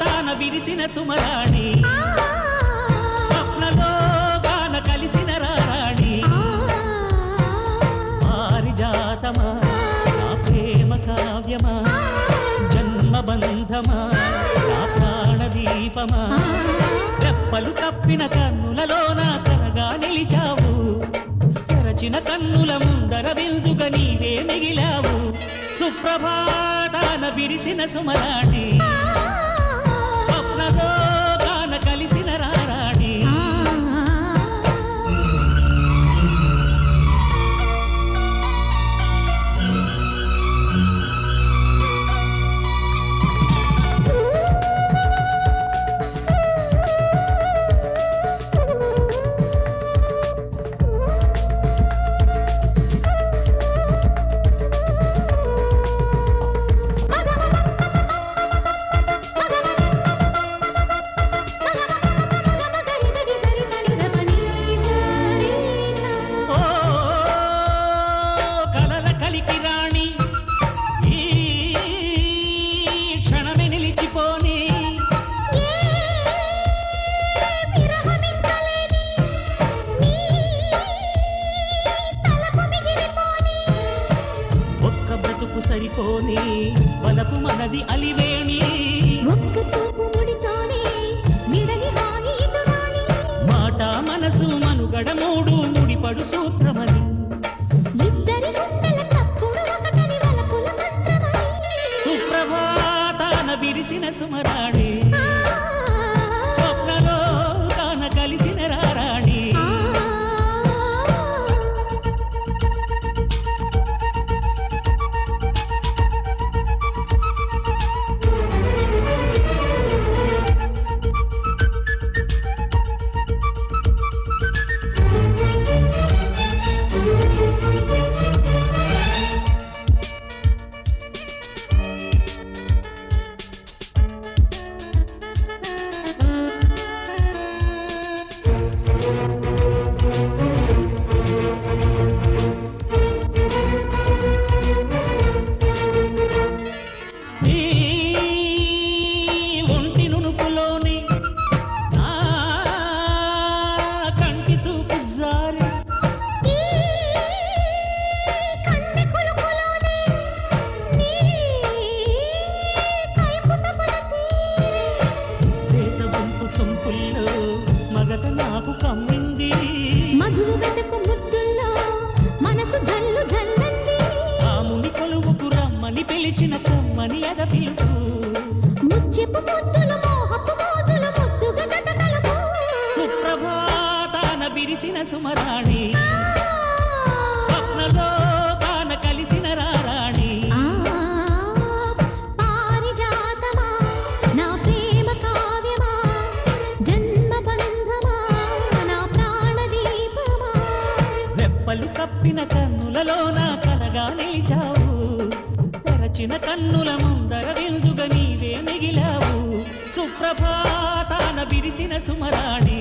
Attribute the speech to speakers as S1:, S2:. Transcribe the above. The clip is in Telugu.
S1: సుప్రభాతాన విరిసిన సుమరాణి స్వప్నలో గాన కలిసిన రారాణి పారిజాతమా నా ప్రేమ కావ్యమా జన్మబంధమా నా ప్రాణదీపమా రెప్పలు కప్పిన కన్నులలో నా కలగా నిలిచావు తెరచిన కన్నుల ముందర విందుగా నీవే మిగిలావు సుప్రభాతాన విరిసిన సుమరాణి స్వప్నలో గాన కలిసిన రారాణి సరిపోని వలపు మనది అలివేణి
S2: ఒక్క చూపు ముడితోనే మిడలి వాగి ఇటురాని
S1: మాట మనసు మనుగడ మూడు ముడిపడు సూత్రమని
S2: ఇద్దరి గుండెల తప్పుడు ఒకటని వలపుల మంత్రమని
S1: సుప్రభాతాన విరిసిన సుమరాణి స్వప్నలో గాన కలిసిన రారాణి పిలిచిన కొమ్మని ఎద పిలుపు
S2: ముచ్చెపు ముద్దుల మోహపు మోజుల ముద్దుగా జతకలుపు
S1: సుప్రభాతాన విరిసిన సుమరాణి స్వప్నలో గాన కలిసిన రారాణి
S2: పారిజాతమా నా ప్రేమ కావ్యమా జన్మబంధమా నా ప్రాణదీపమా
S1: రెప్పలు కప్పిన కన్నులలో నా కలగా నిలిచావు తెరచిన కన్నుల ముందర విందుగా నీవే మిగిలావు సుప్రభాతాన విరిసిన సుమరాణి